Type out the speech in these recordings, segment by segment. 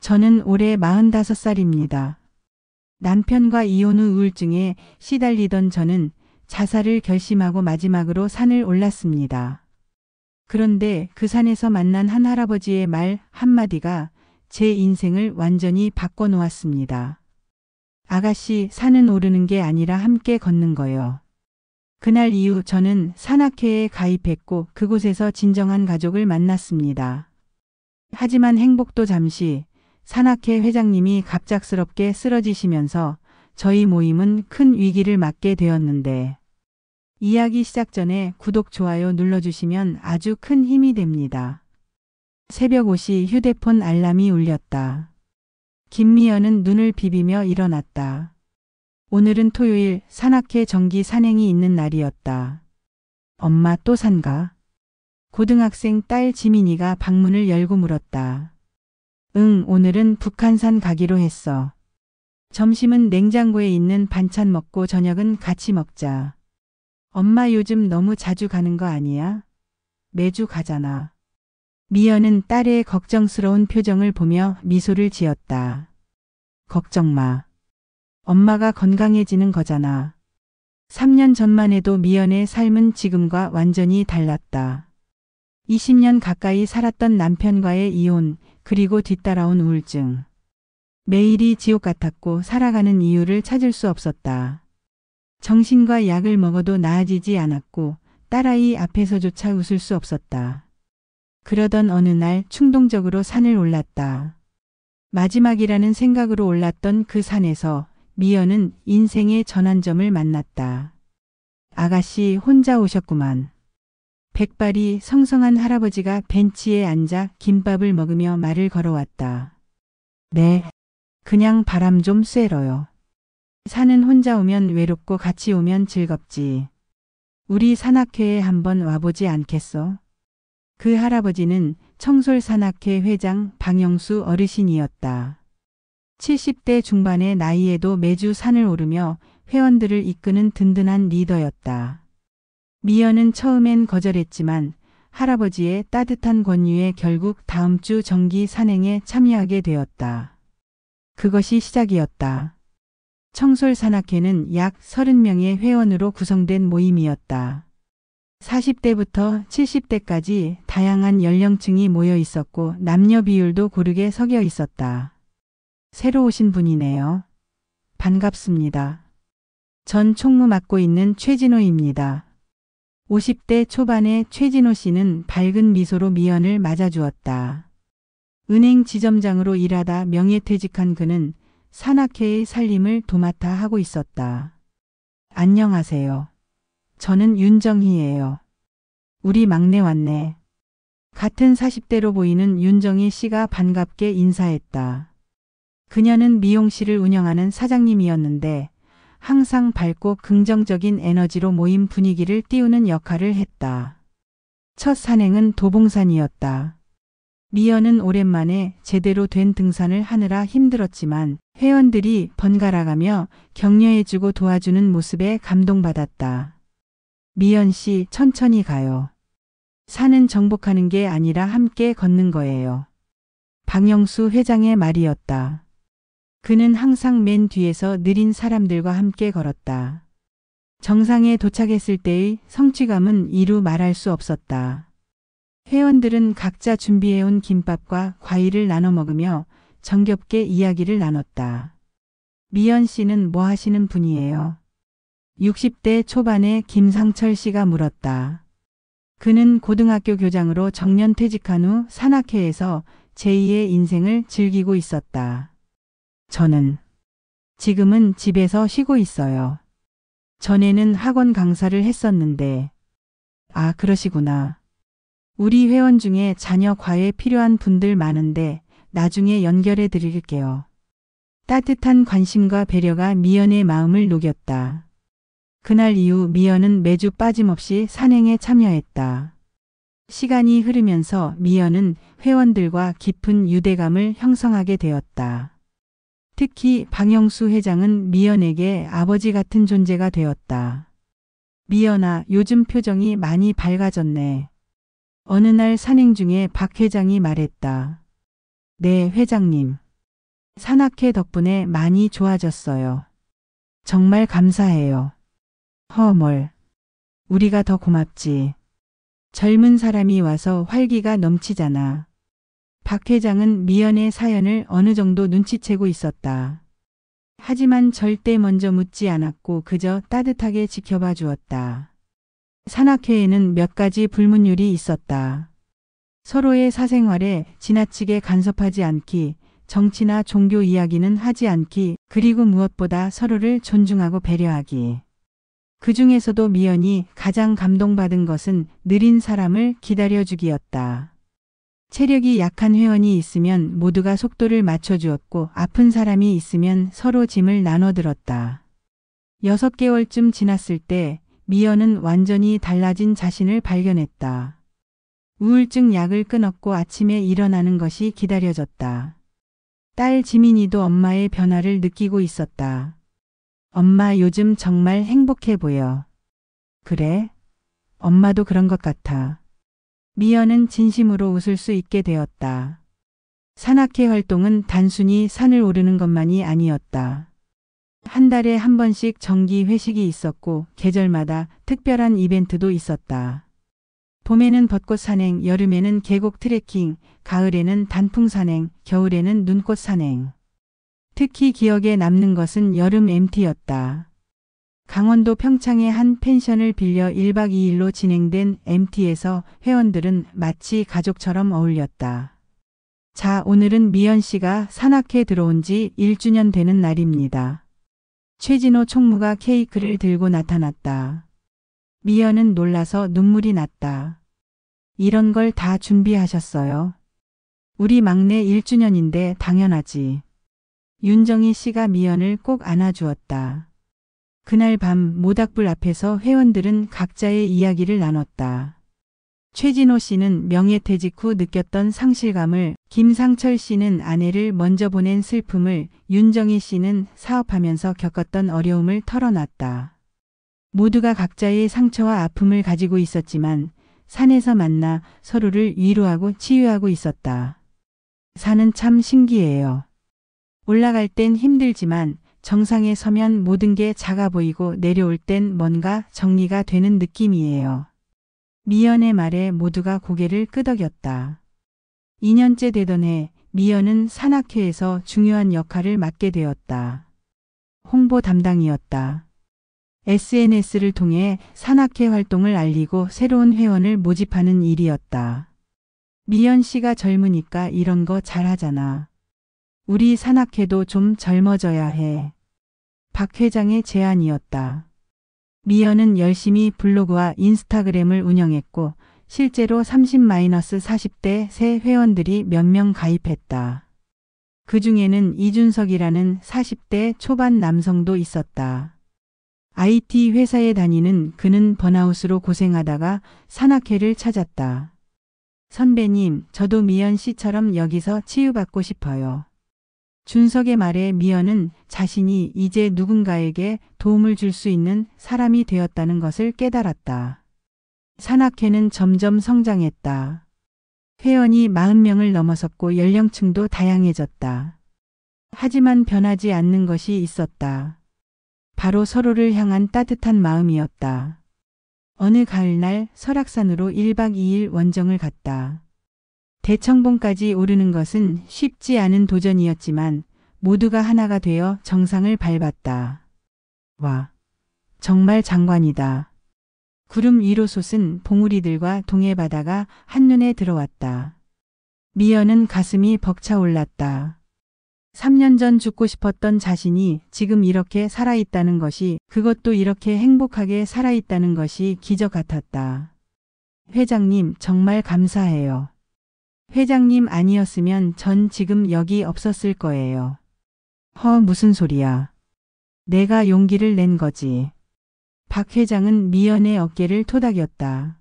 저는 올해 45살입니다. 남편과 이혼 후 우울증에 시달리던 저는 자살을 결심하고 마지막으로 산을 올랐습니다. 그런데 그 산에서 만난 한 할아버지의 말 한마디가 제 인생을 완전히 바꿔놓았습니다. 아가씨, 산은 오르는 게 아니라 함께 걷는 거요. 그날 이후 저는 산악회에 가입했고 그곳에서 진정한 가족을 만났습니다. 하지만 행복도 잠시, 산악회 회장님이 갑작스럽게 쓰러지시면서 저희 모임은 큰 위기를 맞게 되었는데, 이야기 시작 전에 구독, 좋아요 눌러주시면 아주 큰 힘이 됩니다. 새벽 5시 휴대폰 알람이 울렸다. 김미연은 눈을 비비며 일어났다. 오늘은 토요일 산악회 정기 산행이 있는 날이었다. 엄마 또 산가? 고등학생 딸 지민이가 방문을 열고 물었다. 응, 오늘은 북한산 가기로 했어. 점심은 냉장고에 있는 반찬 먹고 저녁은 같이 먹자. 엄마 요즘 너무 자주 가는 거 아니야? 매주 가잖아. 미연은 딸의 걱정스러운 표정을 보며 미소를 지었다. 걱정 마. 엄마가 건강해지는 거잖아. 3년 전만 해도 미연의 삶은 지금과 완전히 달랐다. 20년 가까이 살았던 남편과의 이혼, 그리고 뒤따라온 우울증. 매일이 지옥 같았고 살아가는 이유를 찾을 수 없었다. 정신과 약을 먹어도 나아지지 않았고 딸아이 앞에서조차 웃을 수 없었다. 그러던 어느 날 충동적으로 산을 올랐다. 마지막이라는 생각으로 올랐던 그 산에서 미연은 인생의 전환점을 만났다. 아가씨 혼자 오셨구만. 백발이 성성한 할아버지가 벤치에 앉아 김밥을 먹으며 말을 걸어왔다. 네, 그냥 바람 좀 쐬러요. 산은 혼자 오면 외롭고 같이 오면 즐겁지. 우리 산악회에 한번 와보지 않겠어? 그 할아버지는 청솔산악회 회장 방영수 어르신이었다. 70대 중반의 나이에도 매주 산을 오르며 회원들을 이끄는 든든한 리더였다. 미연은 처음엔 거절했지만 할아버지의 따뜻한 권유에 결국 다음 주 정기 산행에 참여하게 되었다. 그것이 시작이었다. 청솔산악회는 약 30명의 회원으로 구성된 모임이었다. 40대부터 70대까지 다양한 연령층이 모여 있었고 남녀 비율도 고르게 섞여 있었다. 새로 오신 분이네요. 반갑습니다. 전 총무 맡고 있는 최진호입니다. 50대 초반의 최진호 씨는 밝은 미소로 미연을 맞아주었다. 은행 지점장으로 일하다 명예퇴직한 그는 산악회의 살림을 도맡아 하고 있었다. 안녕하세요. 저는 윤정희예요. 우리 막내 왔네. 같은 40대로 보이는 윤정희 씨가 반갑게 인사했다. 그녀는 미용실을 운영하는 사장님이었는데 항상 밝고 긍정적인 에너지로 모임 분위기를 띄우는 역할을 했다. 첫 산행은 도봉산이었다. 미연은 오랜만에 제대로 된 등산을 하느라 힘들었지만 회원들이 번갈아가며 격려해주고 도와주는 모습에 감동받았다. 미연 씨, 천천히 가요. 산은 정복하는 게 아니라 함께 걷는 거예요. 방영수 회장의 말이었다. 그는 항상 맨 뒤에서 느린 사람들과 함께 걸었다. 정상에 도착했을 때의 성취감은 이루 말할 수 없었다. 회원들은 각자 준비해온 김밥과 과일을 나눠 먹으며 정겹게 이야기를 나눴다. 미연 씨는 뭐 하시는 분이에요? 60대 초반의 김상철 씨가 물었다. 그는 고등학교 교장으로 정년 퇴직한 후 산악회에서 제2의 인생을 즐기고 있었다. 저는 지금은 집에서 쉬고 있어요. 전에는 학원 강사를 했었는데. 아, 그러시구나. 우리 회원 중에 자녀 과외 필요한 분들 많은데 나중에 연결해 드릴게요. 따뜻한 관심과 배려가 미연의 마음을 녹였다. 그날 이후 미연은 매주 빠짐없이 산행에 참여했다. 시간이 흐르면서 미연은 회원들과 깊은 유대감을 형성하게 되었다. 특히 방영수 회장은 미연에게 아버지 같은 존재가 되었다. 미연아, 요즘 표정이 많이 밝아졌네. 어느 날 산행 중에 박 회장이 말했다. 네, 회장님. 산악회 덕분에 많이 좋아졌어요. 정말 감사해요. 뭘. 우리가 더 고맙지. 젊은 사람이 와서 활기가 넘치잖아. 박 회장은 미연의 사연을 어느 정도 눈치채고 있었다. 하지만 절대 먼저 묻지 않았고 그저 따뜻하게 지켜봐 주었다. 산악회에는 몇 가지 불문율이 있었다. 서로의 사생활에 지나치게 간섭하지 않기, 정치나 종교 이야기는 하지 않기, 그리고 무엇보다 서로를 존중하고 배려하기. 그 중에서도 미연이 가장 감동받은 것은 느린 사람을 기다려주기였다. 체력이 약한 회원이 있으면 모두가 속도를 맞춰주었고 아픈 사람이 있으면 서로 짐을 나눠들었다. 6개월쯤 지났을 때 미연은 완전히 달라진 자신을 발견했다. 우울증 약을 끊었고 아침에 일어나는 것이 기다려졌다. 딸 지민이도 엄마의 변화를 느끼고 있었다. 엄마 요즘 정말 행복해 보여. 그래? 엄마도 그런 것 같아. 미연은 진심으로 웃을 수 있게 되었다. 산악회 활동은 단순히 산을 오르는 것만이 아니었다. 한 달에 한 번씩 정기 회식이 있었고 계절마다 특별한 이벤트도 있었다. 봄에는 벚꽃 산행, 여름에는 계곡 트레킹, 가을에는 단풍 산행, 겨울에는 눈꽃 산행. 특히 기억에 남는 것은 여름 MT였다. 강원도 평창의 한 펜션을 빌려 1박 2일로 진행된 MT에서 회원들은 마치 가족처럼 어울렸다. 자, 오늘은 미연 씨가 산악회 들어온 지 1주년 되는 날입니다. 최진호 총무가 케이크를 들고 나타났다. 미연은 놀라서 눈물이 났다. 이런 걸 다 준비하셨어요? 우리 막내 1주년인데 당연하지. 윤정희 씨가 미연을 꼭 안아주었다. 그날 밤 모닥불 앞에서 회원들은 각자의 이야기를 나눴다. 최진호 씨는 명예퇴직 후 느꼈던 상실감을, 김상철 씨는 아내를 먼저 보낸 슬픔을, 윤정희 씨는 사업하면서 겪었던 어려움을 털어놨다. 모두가 각자의 상처와 아픔을 가지고 있었지만 산에서 만나 서로를 위로하고 치유하고 있었다. 산은 참 신기해요. 올라갈 땐 힘들지만 정상에 서면 모든 게 작아 보이고 내려올 땐 뭔가 정리가 되는 느낌이에요. 미연의 말에 모두가 고개를 끄덕였다. 2년째 되던 해 미연은 산악회에서 중요한 역할을 맡게 되었다. 홍보 담당이었다. SNS를 통해 산악회 활동을 알리고 새로운 회원을 모집하는 일이었다. 미연 씨가 젊으니까 이런 거 잘하잖아. 우리 산악회도 좀 젊어져야 해. 박 회장의 제안이었다. 미연은 열심히 블로그와 인스타그램을 운영했고 실제로 30-40대 새 회원들이 몇 명 가입했다. 그 중에는 이준석이라는 40대 초반 남성도 있었다. IT 회사에 다니는 그는 번아웃으로 고생하다가 산악회를 찾았다. 선배님, 저도 미연 씨처럼 여기서 치유받고 싶어요. 준석의 말에 미연은 자신이 이제 누군가에게 도움을 줄 수 있는 사람이 되었다는 것을 깨달았다. 산악회는 점점 성장했다. 회원이 40명을 넘어섰고 연령층도 다양해졌다. 하지만 변하지 않는 것이 있었다. 바로 서로를 향한 따뜻한 마음이었다. 어느 가을날 설악산으로 1박 2일 원정을 갔다. 대청봉까지 오르는 것은 쉽지 않은 도전이었지만 모두가 하나가 되어 정상을 밟았다. 와, 정말 장관이다. 구름 위로 솟은 봉우리들과 동해바다가 한눈에 들어왔다. 미연은 가슴이 벅차올랐다. 3년 전 죽고 싶었던 자신이 지금 이렇게 살아있다는 것이, 그것도 이렇게 행복하게 살아있다는 것이 기적 같았다. 회장님, 정말 감사해요. 회장님 아니었으면 전 지금 여기 없었을 거예요. 무슨 소리야. 내가 용기를 낸 거지. 박 회장은 미연의 어깨를 토닥였다.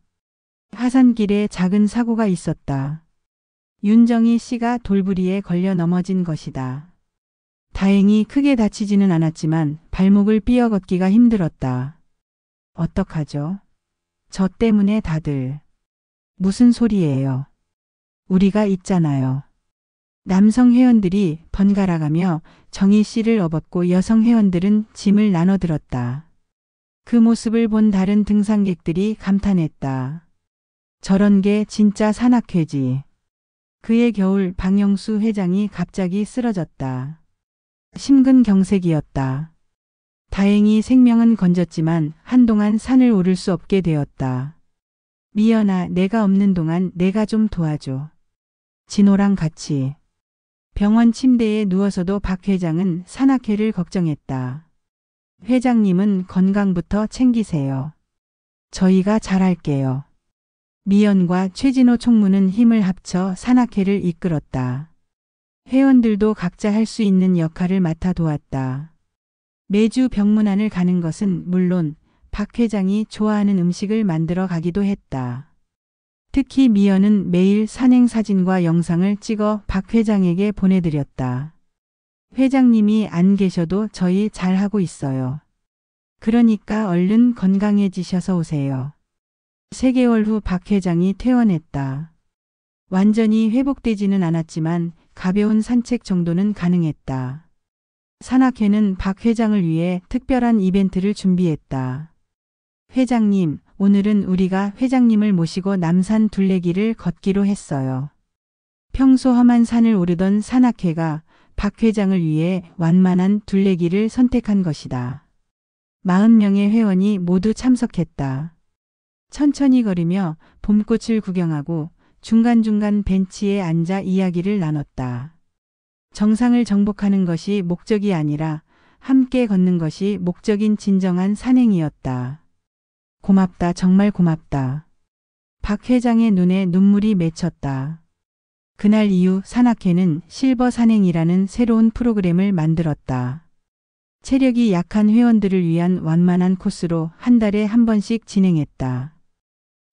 하산길에 작은 사고가 있었다. 윤정희 씨가 돌부리에 걸려 넘어진 것이다. 다행히 크게 다치지는 않았지만 발목을 삐어 걷기가 힘들었다. 어떡하죠? 저 때문에 다들. 무슨 소리예요? 우리가 있잖아요. 남성 회원들이 번갈아가며 정희 씨를 업었고 여성 회원들은 짐을 나눠들었다. 그 모습을 본 다른 등산객들이 감탄했다. 저런 게 진짜 산악회지. 그해 겨울 박영수 회장이 갑자기 쓰러졌다. 심근경색이었다. 다행히 생명은 건졌지만 한동안 산을 오를 수 없게 되었다. 미연아, 내가 없는 동안 내가 좀 도와줘. 진호랑 같이. 병원 침대에 누워서도 박 회장은 산악회를 걱정했다. 회장님은 건강부터 챙기세요. 저희가 잘할게요. 미연과 최진호 총무는 힘을 합쳐 산악회를 이끌었다. 회원들도 각자 할 수 있는 역할을 맡아 도왔다. 매주 병문안을 가는 것은 물론 박 회장이 좋아하는 음식을 만들어 가기도 했다. 특히 미연은 매일 산행 사진과 영상을 찍어 박 회장에게 보내드렸다. 회장님이 안 계셔도 저희 잘하고 있어요. 그러니까 얼른 건강해지셔서 오세요. 3개월 후 박 회장이 퇴원했다. 완전히 회복되지는 않았지만 가벼운 산책 정도는 가능했다. 산악회는 박 회장을 위해 특별한 이벤트를 준비했다. 회장님, 오늘은 우리가 회장님을 모시고 남산 둘레길을 걷기로 했어요. 평소 험한 산을 오르던 산악회가 박 회장을 위해 완만한 둘레길을 선택한 것이다. 40명의 회원이 모두 참석했다. 천천히 걸으며 봄꽃을 구경하고 중간중간 벤치에 앉아 이야기를 나눴다. 정상을 정복하는 것이 목적이 아니라 함께 걷는 것이 목적인 진정한 산행이었다. 고맙다, 정말 고맙다. 박 회장의 눈에 눈물이 맺혔다. 그날 이후 산악회는 실버 산행이라는 새로운 프로그램을 만들었다. 체력이 약한 회원들을 위한 완만한 코스로 한 달에 한 번씩 진행했다.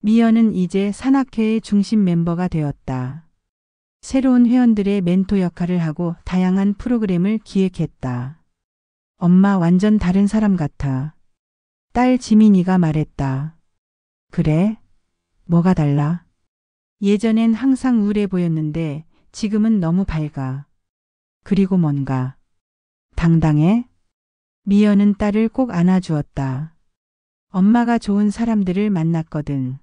미연은 이제 산악회의 중심 멤버가 되었다. 새로운 회원들의 멘토 역할을 하고 다양한 프로그램을 기획했다. 엄마 완전 다른 사람 같아. 딸 지민이가 말했다. 그래? 뭐가 달라? 예전엔 항상 우울해 보였는데 지금은 너무 밝아. 그리고 뭔가 당당해? 미연은 딸을 꼭 안아주었다. 엄마가 좋은 사람들을 만났거든.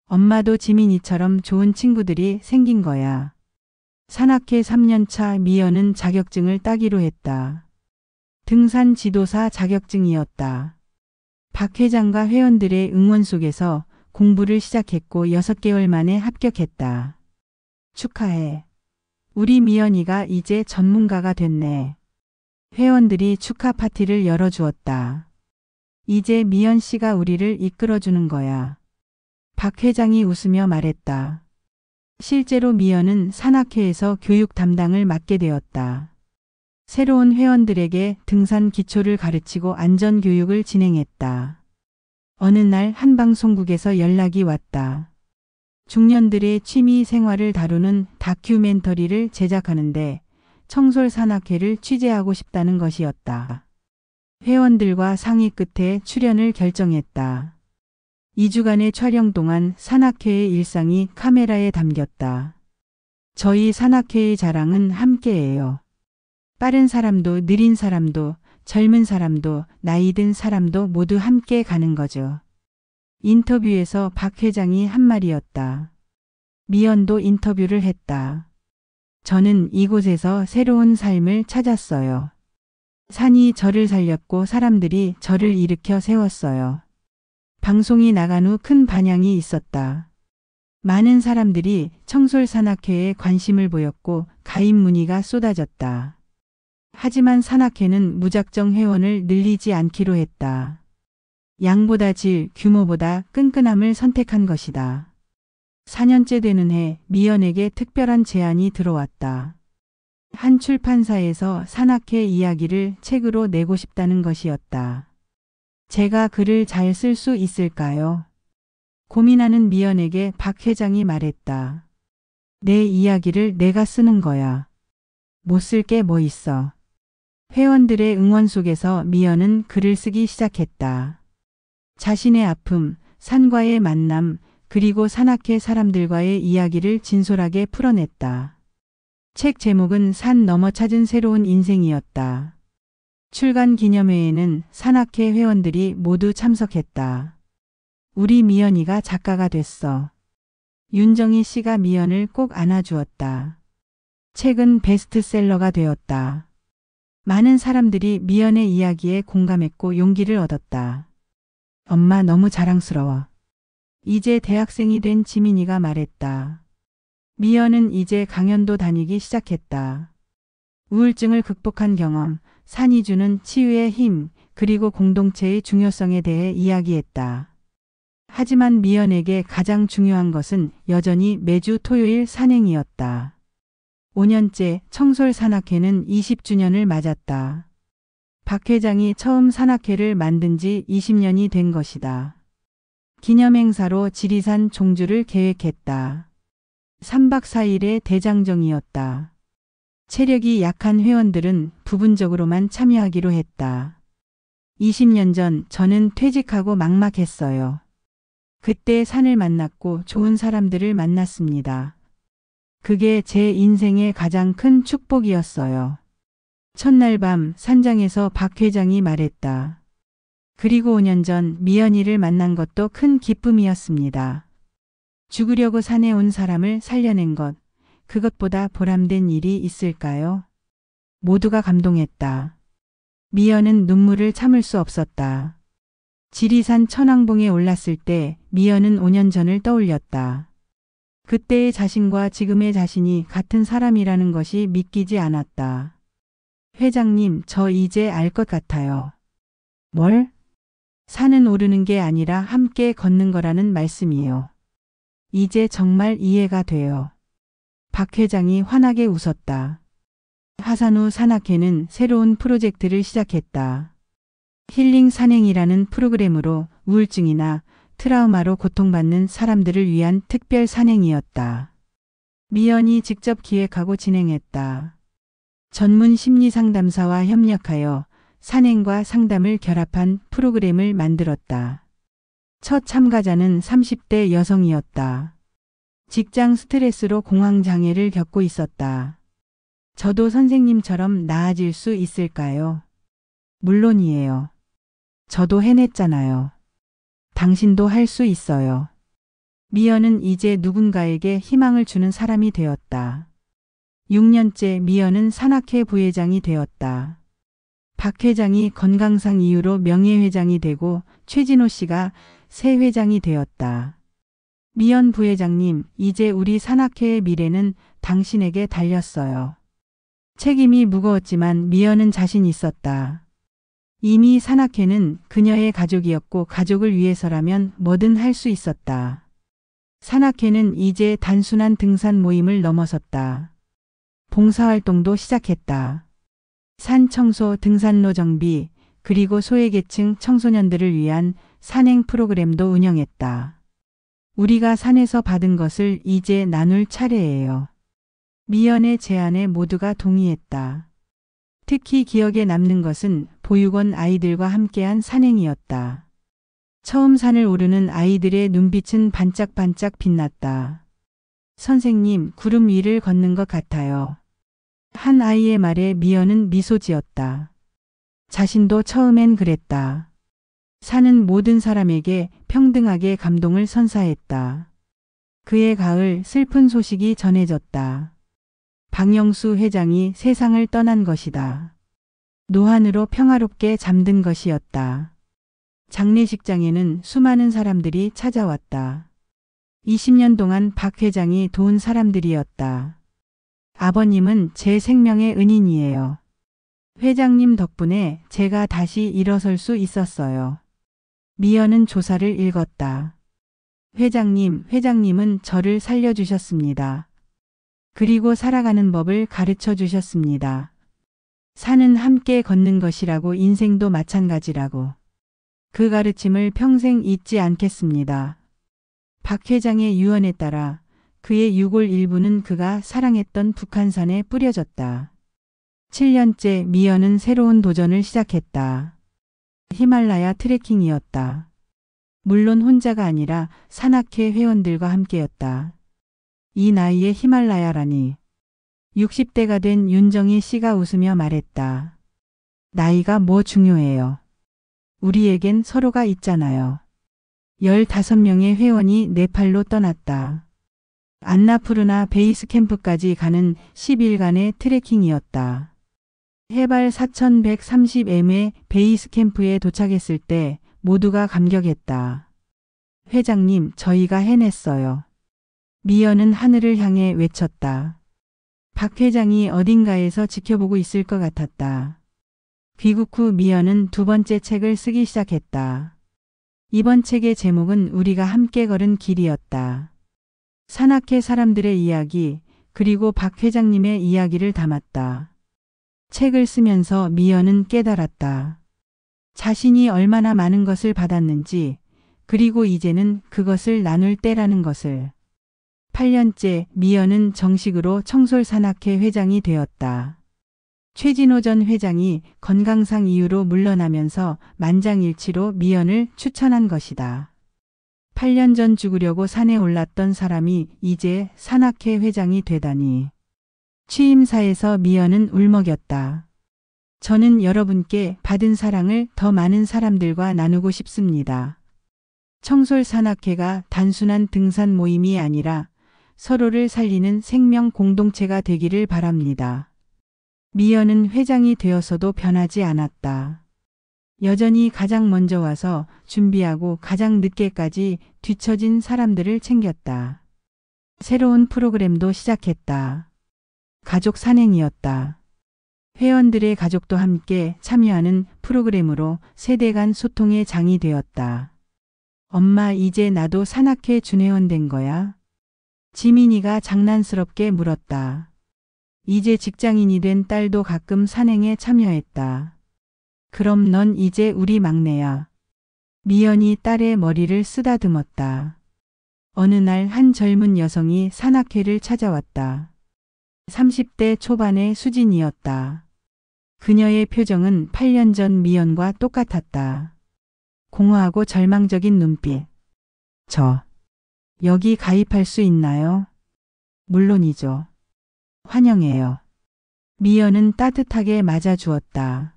엄마도 지민이처럼 좋은 친구들이 생긴 거야. 산악회 3년차 미연은 자격증을 따기로 했다. 등산 지도사 자격증이었다. 박 회장과 회원들의 응원 속에서 공부를 시작했고 6개월 만에 합격했다. 축하해. 우리 미연이가 이제 전문가가 됐네. 회원들이 축하 파티를 열어주었다. 이제 미연 씨가 우리를 이끌어주는 거야. 박 회장이 웃으며 말했다. 실제로 미연은 산악회에서 교육 담당을 맡게 되었다. 새로운 회원들에게 등산 기초를 가르치고 안전 교육을 진행했다. 어느 날 한 방송국에서 연락이 왔다. 중년들의 취미 생활을 다루는 다큐멘터리를 제작하는데 청솔 산악회를 취재하고 싶다는 것이었다. 회원들과 상의 끝에 출연을 결정했다. 2주간의 촬영 동안 산악회의 일상이 카메라에 담겼다. 저희 산악회의 자랑은 함께예요. 빠른 사람도 느린 사람도 젊은 사람도 나이 든 사람도 모두 함께 가는 거죠. 인터뷰에서 박 회장이 한 말이었다. 미연도 인터뷰를 했다. 저는 이곳에서 새로운 삶을 찾았어요. 산이 저를 살렸고 사람들이 저를 일으켜 세웠어요. 방송이 나간 후 큰 반향이 있었다. 많은 사람들이 청솔 산악회에 관심을 보였고 가입 문의가 쏟아졌다. 하지만 산악회는 무작정 회원을 늘리지 않기로 했다. 양보다 질, 규모보다 끈끈함을 선택한 것이다. 4년째 되는 해 미연에게 특별한 제안이 들어왔다. 한 출판사에서 산악회 이야기를 책으로 내고 싶다는 것이었다. 제가 글을 잘 쓸 수 있을까요? 고민하는 미연에게 박 회장이 말했다. 내 이야기를 내가 쓰는 거야. 못 쓸 게 뭐 있어. 회원들의 응원 속에서 미연은 글을 쓰기 시작했다. 자신의 아픔, 산과의 만남, 그리고 산악회 사람들과의 이야기를 진솔하게 풀어냈다. 책 제목은 산 넘어 찾은 새로운 인생이었다. 출간 기념회에는 산악회 회원들이 모두 참석했다. 우리 미연이가 작가가 됐어. 윤정희 씨가 미연을 꼭 안아주었다. 책은 베스트셀러가 되었다. 많은 사람들이 미연의 이야기에 공감했고 용기를 얻었다. 엄마 너무 자랑스러워. 이제 대학생이 된 지민이가 말했다. 미연은 이제 강연도 다니기 시작했다. 우울증을 극복한 경험, 산이 주는 치유의 힘, 그리고 공동체의 중요성에 대해 이야기했다. 하지만 미연에게 가장 중요한 것은 여전히 매주 토요일 산행이었다. 5년째 청솔 산악회는 20주년을 맞았다. 박 회장이 처음 산악회를 만든 지 20년이 된 것이다. 기념행사로 지리산 종주를 계획했다. 3박 4일의 대장정이었다. 체력이 약한 회원들은 부분적으로만 참여하기로 했다. 20년 전 저는 퇴직하고 막막했어요. 그때 산을 만났고 좋은 사람들을 만났습니다. 그게 제 인생의 가장 큰 축복이었어요. 첫날 밤 산장에서 박 회장이 말했다. 그리고 5년 전 미연이를 만난 것도 큰 기쁨이었습니다. 죽으려고 산에 온 사람을 살려낸 것, 그것보다 보람된 일이 있을까요? 모두가 감동했다. 미연은 눈물을 참을 수 없었다. 지리산 천왕봉에 올랐을 때 미연은 5년 전을 떠올렸다. 그때의 자신과 지금의 자신이 같은 사람이라는 것이 믿기지 않았다. 회장님, 저 이제 알 것 같아요. 뭘? 산은 오르는 게 아니라 함께 걷는 거라는 말씀이요. 이제 정말 이해가 돼요. 박 회장이 환하게 웃었다. 하산후 산악회는 새로운 프로젝트를 시작했다. 힐링 산행이라는 프로그램으로 우울증이나 트라우마로 고통받는 사람들을 위한 특별 산행이었다. 미연이 직접 기획하고 진행했다. 전문 심리 상담사와 협력하여 산행과 상담을 결합한 프로그램을 만들었다. 첫 참가자는 30대 여성이었다. 직장 스트레스로 공황장애를 겪고 있었다. 저도 선생님처럼 나아질 수 있을까요? 물론이에요. 저도 해냈잖아요. 당신도 할 수 있어요. 미연은 이제 누군가에게 희망을 주는 사람이 되었다. 6년째 미연은 산악회 부회장이 되었다. 박 회장이 건강상 이유로 명예회장이 되고 최진호 씨가 새 회장이 되었다. 미연 부회장님, 이제 우리 산악회의 미래는 당신에게 달렸어요. 책임이 무거웠지만 미연은 자신 있었다. 이미 산악회는 그녀의 가족이었고 가족을 위해서라면 뭐든 할 수 있었다. 산악회는 이제 단순한 등산 모임을 넘어섰다. 봉사활동도 시작했다. 산 청소, 등산로 정비, 그리고 소외계층 청소년들을 위한 산행 프로그램도 운영했다. 우리가 산에서 받은 것을 이제 나눌 차례예요. 미연의 제안에 모두가 동의했다. 특히 기억에 남는 것은 보육원 아이들과 함께한 산행이었다. 처음 산을 오르는 아이들의 눈빛은 반짝반짝 빛났다. 선생님, 구름 위를 걷는 것 같아요. 한 아이의 말에 미연은 미소 지었다. 자신도 처음엔 그랬다. 산은 모든 사람에게 평등하게 감동을 선사했다. 그해 가을 슬픈 소식이 전해졌다. 박영수 회장이 세상을 떠난 것이다. 노안으로 평화롭게 잠든 것이었다. 장례식장에는 수많은 사람들이 찾아왔다. 20년 동안 박 회장이 도운 사람들이었다. 아버님은 제 생명의 은인이에요. 회장님 덕분에 제가 다시 일어설 수 있었어요. 미연은 조사를 읽었다. 회장님은 저를 살려주셨습니다. 그리고 살아가는 법을 가르쳐 주셨습니다. 산은 함께 걷는 것이라고 인생도 마찬가지라고. 그 가르침을 평생 잊지 않겠습니다. 박 회장의 유언에 따라 그의 유골 일부는 그가 사랑했던 북한산에 뿌려졌다. 7년째 미연은 새로운 도전을 시작했다. 히말라야 트레킹이었다. 물론 혼자가 아니라 산악회 회원들과 함께였다. 이 나이에 히말라야라니. 60대가 된 윤정희 씨가 웃으며 말했다. 나이가 뭐 중요해요. 우리에겐 서로가 있잖아요. 15명의 회원이 네팔로 떠났다. 안나푸르나 베이스 캠프까지 가는 10일간의 트레킹이었다. 해발 4130m의 베이스 캠프에 도착했을 때 모두가 감격했다. 회장님, 저희가 해냈어요. 미연은 하늘을 향해 외쳤다. 박 회장이 어딘가에서 지켜보고 있을 것 같았다. 귀국 후 미연은 두 번째 책을 쓰기 시작했다. 이번 책의 제목은 우리가 함께 걸은 길이었다. 산악회 사람들의 이야기, 그리고 박 회장님의 이야기를 담았다. 책을 쓰면서 미연은 깨달았다. 자신이 얼마나 많은 것을 받았는지, 그리고 이제는 그것을 나눌 때라는 것을. 8년째 미연은 정식으로 청솔산악회 회장이 되었다. 최진호 전 회장이 건강상 이유로 물러나면서 만장일치로 미연을 추천한 것이다. 8년 전 죽으려고 산에 올랐던 사람이 이제 산악회 회장이 되다니. 취임사에서 미연은 울먹였다. 저는 여러분께 받은 사랑을 더 많은 사람들과 나누고 싶습니다. 청솔산악회가 단순한 등산 모임이 아니라 서로를 살리는 생명 공동체가 되기를 바랍니다. 미연은 회장이 되어서도 변하지 않았다. 여전히 가장 먼저 와서 준비하고 가장 늦게까지 뒤처진 사람들을 챙겼다. 새로운 프로그램도 시작했다. 가족 산행이었다. 회원들의 가족도 함께 참여하는 프로그램으로 세대 간 소통의 장이 되었다. 엄마, 이제 나도 산악회 준회원 된 거야? 지민이가 장난스럽게 물었다. 이제 직장인이 된 딸도 가끔 산행에 참여했다. 그럼 넌 이제 우리 막내야. 미연이 딸의 머리를 쓰다듬었다. 어느 날 한 젊은 여성이 산악회를 찾아왔다. 30대 초반의 수진이었다. 그녀의 표정은 8년 전 미연과 똑같았다. 공허하고 절망적인 눈빛. 여기 가입할 수 있나요? 물론이죠. 환영해요. 미연은 따뜻하게 맞아주었다.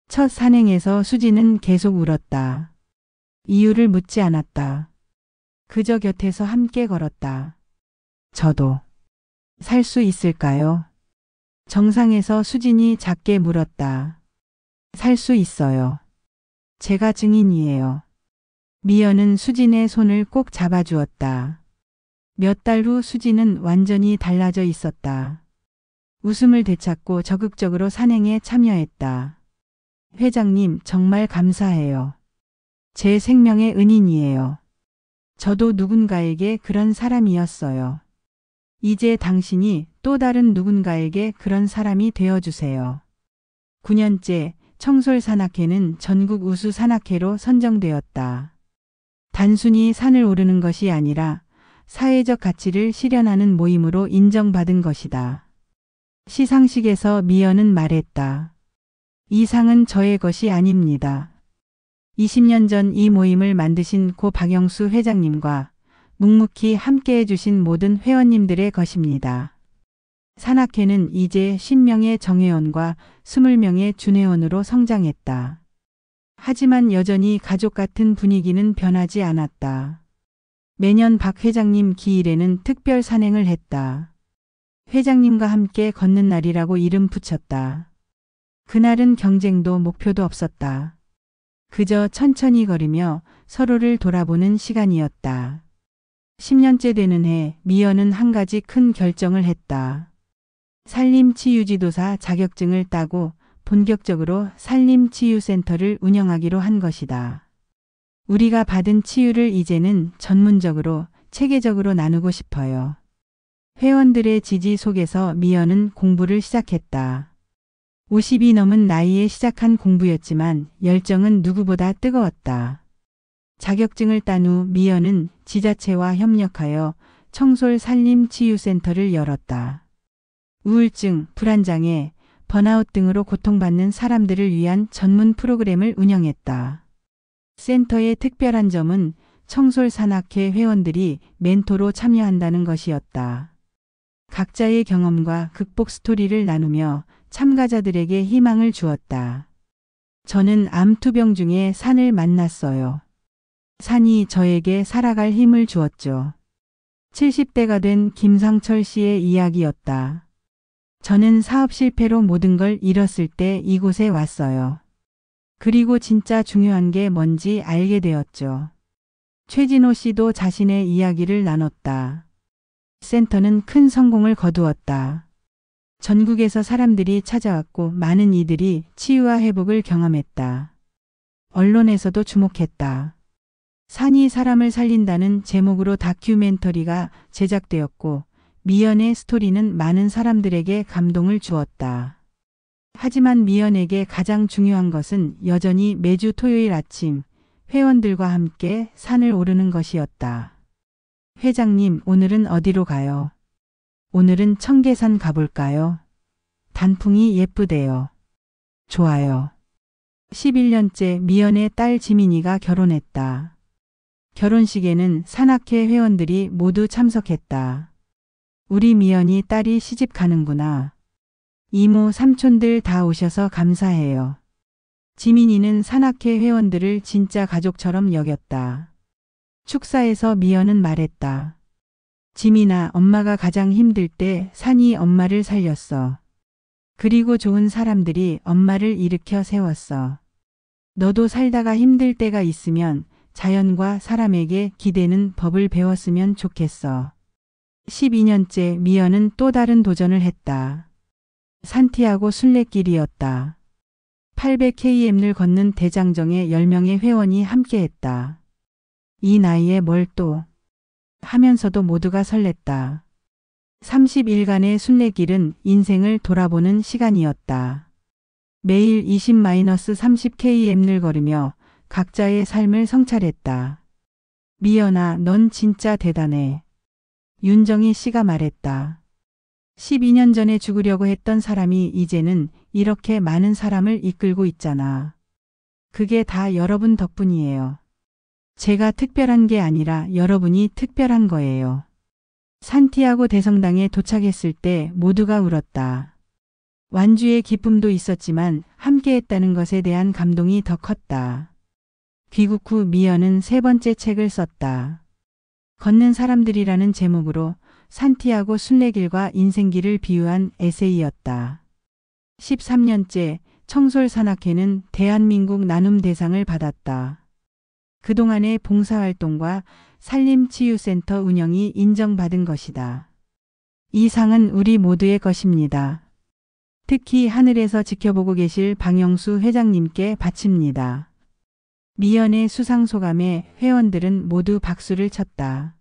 첫 산행에서 수진은 계속 울었다. 이유를 묻지 않았다. 그저 곁에서 함께 걸었다. 저도 살 수 있을까요? 정상에서 수진이 작게 물었다. 살 수 있어요. 제가 증인이에요. 미연은 수진의 손을 꼭 잡아주었다. 몇 달 후 수진은 완전히 달라져 있었다. 웃음을 되찾고 적극적으로 산행에 참여했다. 회장님, 정말 감사해요. 제 생명의 은인이에요. 저도 누군가에게 그런 사람이었어요. 이제 당신이 또 다른 누군가에게 그런 사람이 되어주세요. 9년째 청솔산악회는 전국 우수 산악회로 선정되었다. 단순히 산을 오르는 것이 아니라 사회적 가치를 실현하는 모임으로 인정받은 것이다. 시상식에서 미연은 말했다. 이 상은 저의 것이 아닙니다. 20년 전 이 모임을 만드신 고 박영수 회장님과 묵묵히 함께해 주신 모든 회원님들의 것입니다. 산악회는 이제 10명의 정회원과 20명의 준회원으로 성장했다. 하지만 여전히 가족 같은 분위기는 변하지 않았다. 매년 박 회장님 기일에는 특별 산행을 했다. 회장님과 함께 걷는 날이라고 이름 붙였다. 그날은 경쟁도 목표도 없었다. 그저 천천히 걸으며 서로를 돌아보는 시간이었다. 10년째 되는 해 미연은 한 가지 큰 결정을 했다. 산림치유지도사 자격증을 따고 본격적으로 산림치유센터를 운영하기로 한 것이다. 우리가 받은 치유를 이제는 전문적으로 체계적으로 나누고 싶어요. 회원들의 지지 속에서 미연은 공부를 시작했다. 50이 넘은 나이에 시작한 공부였지만 열정은 누구보다 뜨거웠다. 자격증을 딴 후 미연은 지자체와 협력하여 청솔 산림치유센터를 열었다. 우울증, 불안장애, 번아웃 등으로 고통받는 사람들을 위한 전문 프로그램을 운영했다. 센터의 특별한 점은 청솔산악회 회원들이 멘토로 참여한다는 것이었다. 각자의 경험과 극복 스토리를 나누며 참가자들에게 희망을 주었다. 저는 암투병 중에 산을 만났어요. 산이 저에게 살아갈 힘을 주었죠. 70대가 된 김상철 씨의 이야기였다. 저는 사업 실패로 모든 걸 잃었을 때 이곳에 왔어요. 그리고 진짜 중요한 게 뭔지 알게 되었죠. 최진호 씨도 자신의 이야기를 나눴다. 센터는 큰 성공을 거두었다. 전국에서 사람들이 찾아왔고 많은 이들이 치유와 회복을 경험했다. 언론에서도 주목했다. 산이 사람을 살린다는 제목으로 다큐멘터리가 제작되었고 미연의 스토리는 많은 사람들에게 감동을 주었다. 하지만 미연에게 가장 중요한 것은 여전히 매주 토요일 아침 회원들과 함께 산을 오르는 것이었다. 회장님, 오늘은 어디로 가요? 오늘은 청계산 가볼까요? 단풍이 예쁘대요. 좋아요. 11년째 미연의 딸 지민이가 결혼했다. 결혼식에는 산악회 회원들이 모두 참석했다. 우리 미연이 딸이 시집 가는구나. 이모, 삼촌들 다 오셔서 감사해요. 지민이는 산악회 회원들을 진짜 가족처럼 여겼다. 축사에서 미연은 말했다. 지민아, 엄마가 가장 힘들 때 산이 엄마를 살렸어. 그리고 좋은 사람들이 엄마를 일으켜 세웠어. 너도 살다가 힘들 때가 있으면 자연과 사람에게 기대는 법을 배웠으면 좋겠어. 12년째 미연은 또 다른 도전을 했다. 산티아고 순례길이었다. 800km를 걷는 대장정에 10명의 회원이 함께했다. 이 나이에 뭘 또 하면서도 모두가 설렜다. 30일간의 순례길은 인생을 돌아보는 시간이었다. 매일 20-30km를 걸으며 각자의 삶을 성찰했다. 미연아, 넌 진짜 대단해. 윤정희 씨가 말했다. 12년 전에 죽으려고 했던 사람이 이제는 이렇게 많은 사람을 이끌고 있잖아. 그게 다 여러분 덕분이에요. 제가 특별한 게 아니라 여러분이 특별한 거예요. 산티아고 대성당에 도착했을 때 모두가 울었다. 완주의 기쁨도 있었지만 함께했다는 것에 대한 감동이 더 컸다. 귀국 후 미연은 3번째 책을 썼다. 걷는 사람들이라는 제목으로 산티아고 순례길과 인생길을 비유한 에세이였다. 13년째 청솔산악회는 대한민국 나눔 대상을 받았다. 그동안의 봉사활동과 산림치유센터 운영이 인정받은 것이다. 이 상은 우리 모두의 것입니다. 특히 하늘에서 지켜보고 계실 방영수 회장님께 바칩니다. 미연의 수상 소감에 회원들은 모두 박수를 쳤다.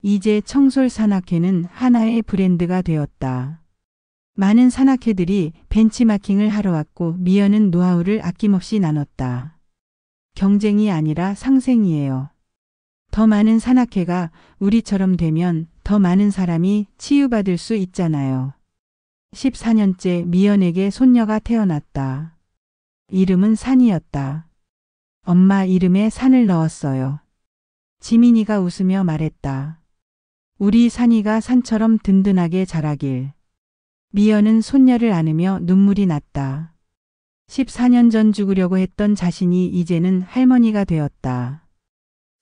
이제 청솔산악회는 하나의 브랜드가 되었다. 많은 산악회들이 벤치마킹을 하러 왔고 미연은 노하우를 아낌없이 나눴다. 경쟁이 아니라 상생이에요. 더 많은 산악회가 우리처럼 되면 더 많은 사람이 치유받을 수 있잖아요. 14년째 미연에게 손녀가 태어났다. 이름은 산이었다. 엄마 이름에 산을 넣었어요. 지민이가 웃으며 말했다. 우리 산이가 산처럼 든든하게 자라길. 미연은 손녀를 안으며 눈물이 났다. 14년 전 죽으려고 했던 자신이 이제는 할머니가 되었다.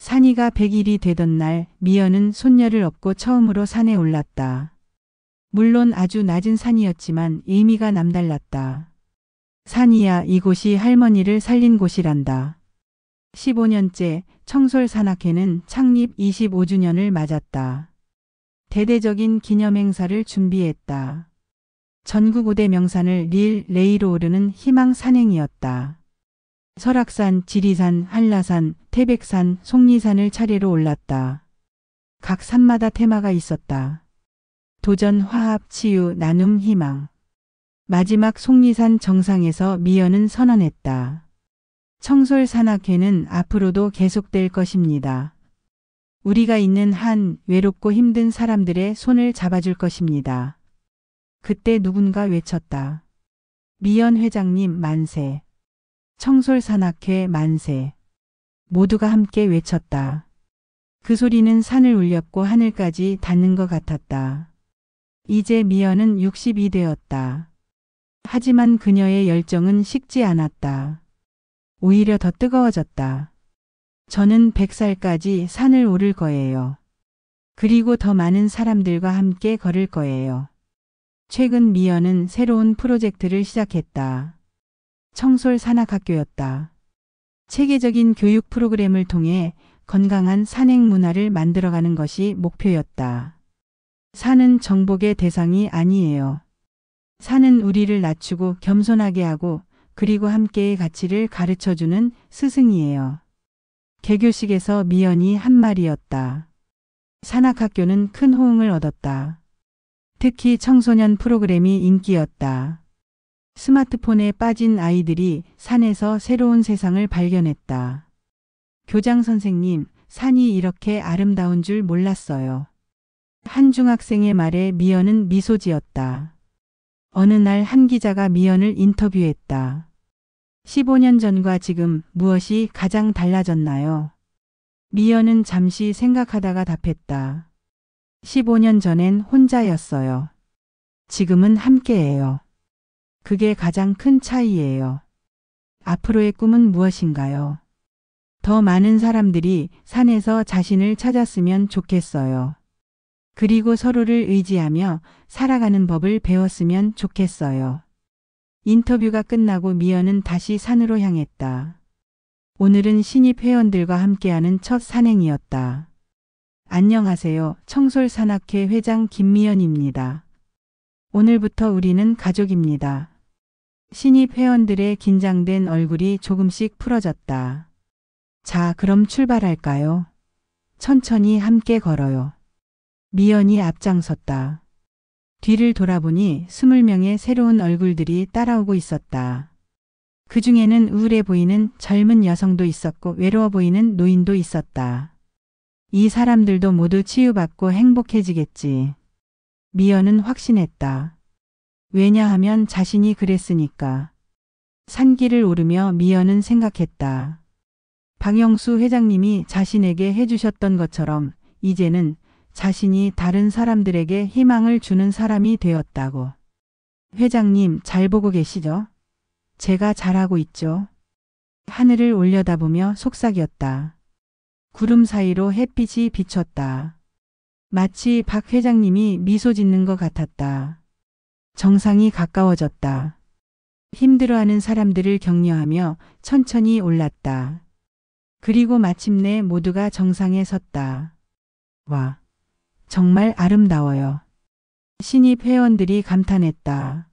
산이가 100일이 되던 날 미연은 손녀를 업고 처음으로 산에 올랐다. 물론 아주 낮은 산이었지만 의미가 남달랐다. 산이야, 이곳이 할머니를 살린 곳이란다. 15년째 청솔산악회는 창립 25주년을 맞았다. 대대적인 기념행사를 준비했다. 전국 5대 명산을 릴레이로 오르는 희망 산행이었다. 설악산, 지리산, 한라산, 태백산, 속리산을 차례로 올랐다. 각 산마다 테마가 있었다. 도전, 화합, 치유, 나눔, 희망. 마지막 속리산 정상에서 미연은 선언했다. 청솔산악회는 앞으로도 계속될 것입니다. 우리가 있는 한 외롭고 힘든 사람들의 손을 잡아줄 것입니다. 그때 누군가 외쳤다. 미연 회장님 만세. 청솔산악회 만세. 모두가 함께 외쳤다. 그 소리는 산을 울렸고 하늘까지 닿는 것 같았다. 이제 미연은 60이 되었다. 하지만 그녀의 열정은 식지 않았다. 오히려 더 뜨거워졌다. 저는 100살까지 산을 오를 거예요. 그리고 더 많은 사람들과 함께 걸을 거예요. 최근 미연은 새로운 프로젝트를 시작했다. 청솔 산악학교였다. 체계적인 교육 프로그램을 통해 건강한 산행 문화를 만들어가는 것이 목표였다. 산은 정복의 대상이 아니에요. 산은 우리를 낮추고 겸손하게 하고 그리고 함께의 가치를 가르쳐주는 스승이에요. 개교식에서 미연이 한 말이었다. 산악학교는 큰 호응을 얻었다. 특히 청소년 프로그램이 인기였다. 스마트폰에 빠진 아이들이 산에서 새로운 세상을 발견했다. 교장 선생님, 산이 이렇게 아름다운 줄 몰랐어요. 한 중학생의 말에 미연은 미소 지었다. 어느 날 한 기자가 미연을 인터뷰했다. 15년 전과 지금 무엇이 가장 달라졌나요? 미연은 잠시 생각하다가 답했다. 15년 전엔 혼자였어요. 지금은 함께예요. 그게 가장 큰 차이예요. 앞으로의 꿈은 무엇인가요? 더 많은 사람들이 산에서 자신을 찾았으면 좋겠어요. 그리고 서로를 의지하며 살아가는 법을 배웠으면 좋겠어요. 인터뷰가 끝나고 미연은 다시 산으로 향했다. 오늘은 신입 회원들과 함께하는 첫 산행이었다. 안녕하세요. 청솔산악회 회장 김미연입니다. 오늘부터 우리는 가족입니다. 신입 회원들의 긴장된 얼굴이 조금씩 풀어졌다. 자, 그럼 출발할까요? 천천히 함께 걸어요. 미연이 앞장섰다. 뒤를 돌아보니 20명의 새로운 얼굴들이 따라오고 있었다. 그 중에는 우울해 보이는 젊은 여성도 있었고 외로워 보이는 노인도 있었다. 이 사람들도 모두 치유받고 행복해지겠지. 미연은 확신했다. 왜냐하면 자신이 그랬으니까. 산길을 오르며 미연은 생각했다. 박영수 회장님이 자신에게 해주셨던 것처럼 이제는 자신이 다른 사람들에게 희망을 주는 사람이 되었다고. 회장님, 잘 보고 계시죠? 제가 잘하고 있죠? 하늘을 올려다보며 속삭였다. 구름 사이로 햇빛이 비쳤다. 마치 박 회장님이 미소 짓는 것 같았다. 정상이 가까워졌다. 힘들어하는 사람들을 격려하며 천천히 올랐다. 그리고 마침내 모두가 정상에 섰다. 와, 정말 아름다워요. 신입 회원들이 감탄했다.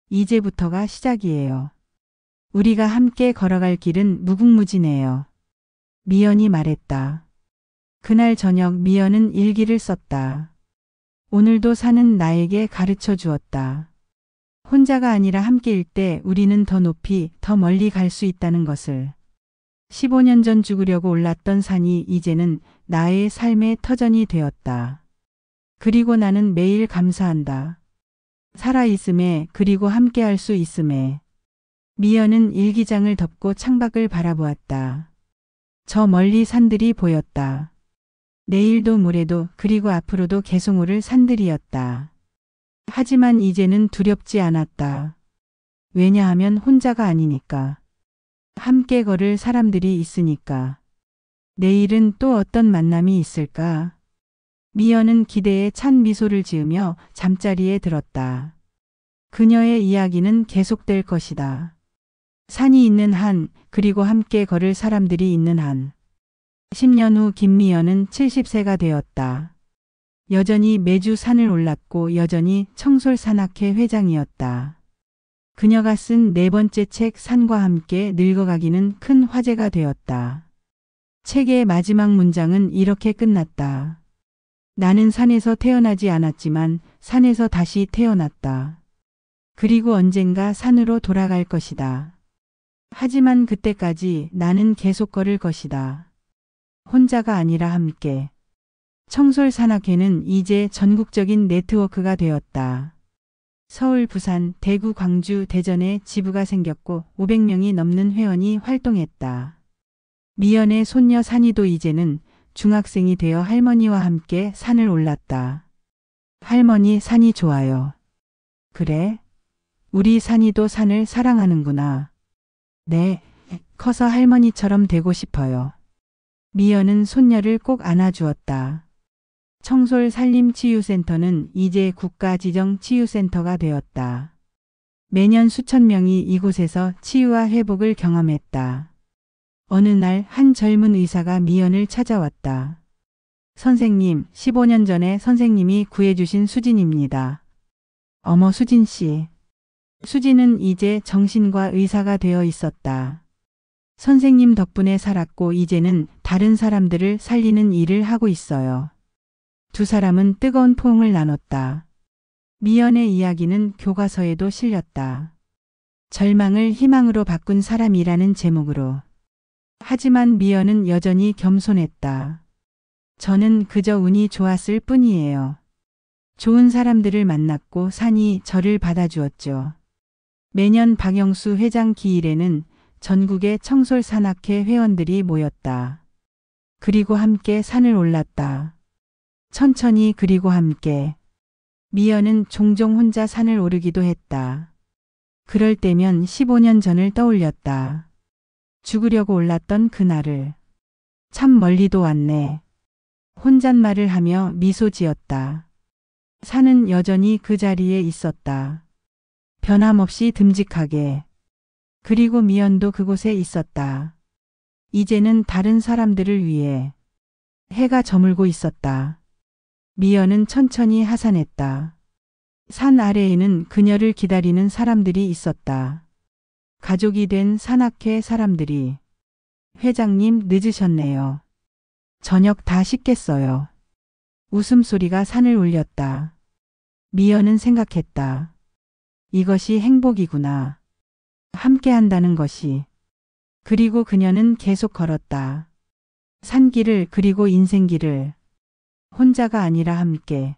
이제부터가 시작이에요. 우리가 함께 걸어갈 길은 무궁무진해요. 미연이 말했다. 그날 저녁 미연은 일기를 썼다. 오늘도 산은 나에게 가르쳐 주었다. 혼자가 아니라 함께일 때 우리는 더 높이, 더 멀리 갈 수 있다는 것을. 15년 전 죽으려고 올랐던 산이 이제는 나의 삶의 터전이 되었다. 그리고 나는 매일 감사한다. 살아있음에 그리고 함께할 수 있음에. 미연은 일기장을 덮고 창밖을 바라보았다. 저 멀리 산들이 보였다. 내일도 모레도 그리고 앞으로도 계속 오를 산들이었다. 하지만 이제는 두렵지 않았다. 왜냐하면 혼자가 아니니까. 함께 걸을 사람들이 있으니까. 내일은 또 어떤 만남이 있을까? 미연은 기대에 찬 미소를 지으며 잠자리에 들었다. 그녀의 이야기는 계속될 것이다. 산이 있는 한, 그리고 함께 걸을 사람들이 있는 한. 10년 후 김미연은 70세가 되었다. 여전히 매주 산을 올랐고 여전히 청솔산악회 회장이었다. 그녀가 쓴 네 번째 책 산과 함께 늙어가기는 큰 화제가 되었다. 책의 마지막 문장은 이렇게 끝났다. 나는 산에서 태어나지 않았지만 산에서 다시 태어났다. 그리고 언젠가 산으로 돌아갈 것이다. 하지만 그때까지 나는 계속 걸을 것이다. 혼자가 아니라 함께. 청솔산악회는 이제 전국적인 네트워크가 되었다. 서울, 부산, 대구, 광주, 대전에 지부가 생겼고 500명이 넘는 회원이 활동했다. 미연의 손녀 산이도 이제는 중학생이 되어 할머니와 함께 산을 올랐다. 할머니, 산이 좋아요. 그래? 우리 산이도 산을 사랑하는구나. 네, 커서 할머니처럼 되고 싶어요. 미연은 손녀를 꼭 안아주었다. 청솔 산림치유센터는 이제 국가지정치유센터가 되었다. 매년 수천 명이 이곳에서 치유와 회복을 경험했다. 어느 날 한 젊은 의사가 미연을 찾아왔다. 선생님, 15년 전에 선생님이 구해주신 수진입니다. 어머, 수진 씨. 수진은 이제 정신과 의사가 되어 있었다. 선생님 덕분에 살았고 이제는 다른 사람들을 살리는 일을 하고 있어요. 두 사람은 뜨거운 포옹을 나눴다. 미연의 이야기는 교과서에도 실렸다. 절망을 희망으로 바꾼 사람이라는 제목으로. 하지만 미연은 여전히 겸손했다. 저는 그저 운이 좋았을 뿐이에요. 좋은 사람들을 만났고 산이 저를 받아주었죠. 매년 박영수 회장 기일에는 전국의 청솔산악회 회원들이 모였다. 그리고 함께 산을 올랐다. 천천히 그리고 함께. 미연은 종종 혼자 산을 오르기도 했다. 그럴 때면 15년 전을 떠올렸다. 죽으려고 올랐던 그날을. 참 멀리도 왔네. 혼잣말을 하며 미소 지었다. 산은 여전히 그 자리에 있었다. 변함없이 듬직하게. 그리고 미연도 그곳에 있었다. 이제는 다른 사람들을 위해. 해가 저물고 있었다. 미연은 천천히 하산했다. 산 아래에는 그녀를 기다리는 사람들이 있었다. 가족이 된 산악회 사람들이. 회장님, 늦으셨네요. 저녁 다 식겠어요. 웃음소리가 산을 울렸다. 미연은 생각했다. 이것이 행복이구나. 함께 한다는 것이. 그리고 그녀는 계속 걸었다. 산길을 그리고 인생길을. 혼자가 아니라 함께.